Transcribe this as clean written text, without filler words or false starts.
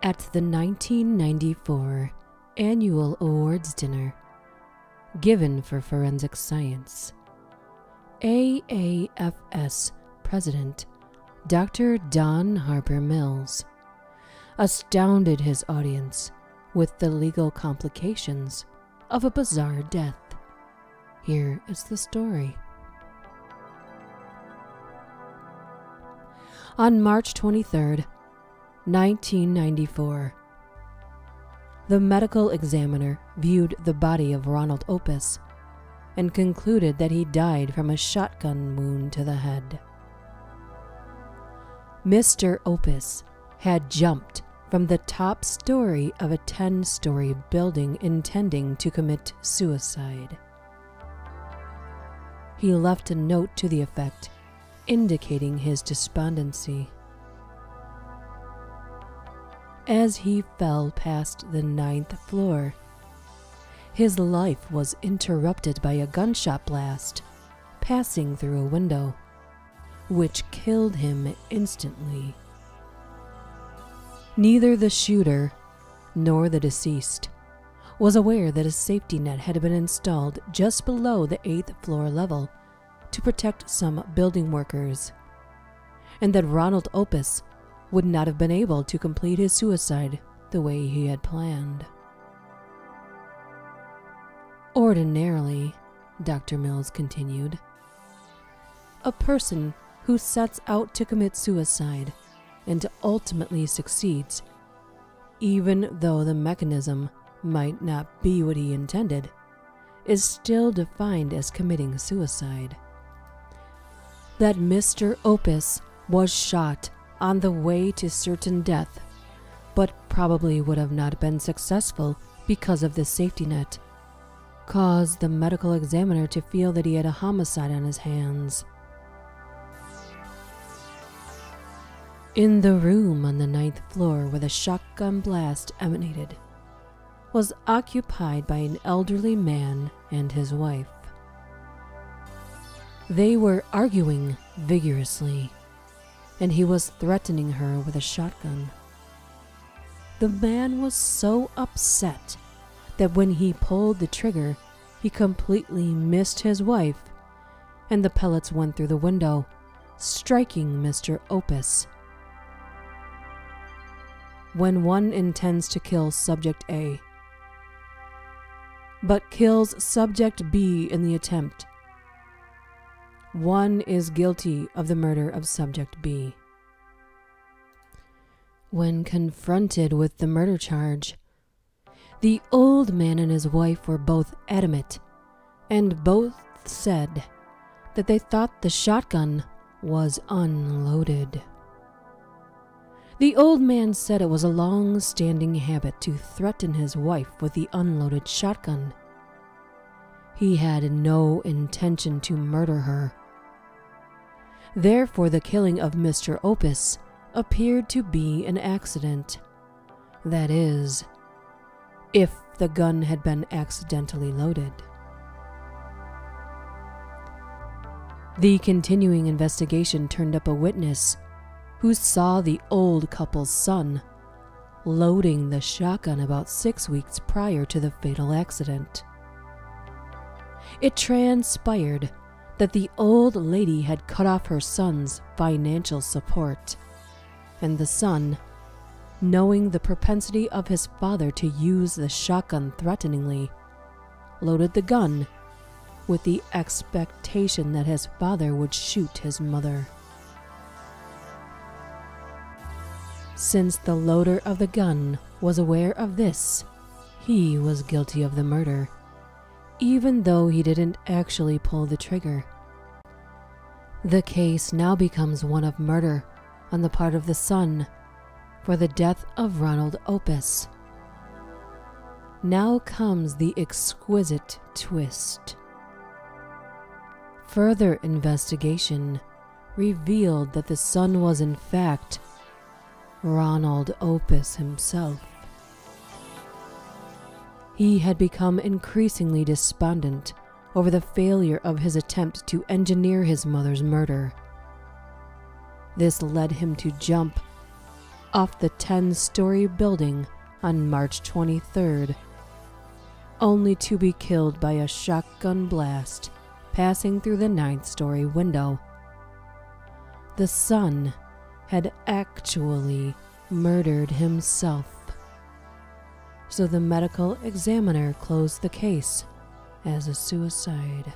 At the 1994 Annual Awards Dinner given for forensic science, AAFS President Dr. Don Harper Mills astounded his audience with the legal complications of a bizarre death. Here is the story. On March 23rd, 1994, the medical examiner viewed the body of Ronald Opus and concluded that he died from a shotgun wound to the head. Mr. Opus had jumped from the top story of a 10-story building intending to commit suicide. He left a note to the effect indicating his despondency. As he fell past the 9th floor, his life was interrupted by a gunshot blast passing through a window, which killed him instantly. Neither the shooter nor the deceased was aware that a safety net had been installed just below the 8th floor level to protect some building workers, and that Ronald Opus would not have been able to complete his suicide the way he had planned. Ordinarily, Dr. Mills continued, a person who sets out to commit suicide and ultimately succeeds, even though the mechanism might not be what he intended, is still defined as committing suicide. That Mr. Opus was shot on the way to certain death, but probably would have not been successful because of the safety net, caused the medical examiner to feel that he had a homicide on his hands. In the room on the 9th floor where the shotgun blast emanated was occupied by an elderly man and his wife. They were arguing vigorously, and he was threatening her with a shotgun. The man was so upset that when he pulled the trigger, he completely missed his wife, and the pellets went through the window, striking Mr. Opus. When one intends to kill Subject A, but kills Subject B in the attempt, one is guilty of the murder of Subject B. When confronted with the murder charge, the old man and his wife were both adamant, and both said that they thought the shotgun was unloaded. The old man said it was a long-standing habit to threaten his wife with the unloaded shotgun. He had no intention to murder her. Therefore, the killing of Mr. Opus appeared to be an accident. That is, if the gun had been accidentally loaded. The continuing investigation turned up a witness who saw the old couple's son loading the shotgun about 6 weeks prior to the fatal accident. It transpired that the old lady had cut off her son's financial support, and the son, knowing the propensity of his father to use the shotgun threateningly, loaded the gun with the expectation that his father would shoot his mother. Since the loader of the gun was aware of this, he was guilty of the murder, even though he didn't actually pull the trigger. The case now becomes one of murder on the part of the son for the death of Ronald Opus. Now comes the exquisite twist. Further investigation revealed that the son was in fact Ronald Opus himself. He had become increasingly despondent over the failure of his attempt to engineer his mother's murder. This led him to jump off the 10-story building on March 23rd, only to be killed by a shotgun blast passing through the 9th-story window. The son had actually murdered himself, so the medical examiner closed the case as a suicide.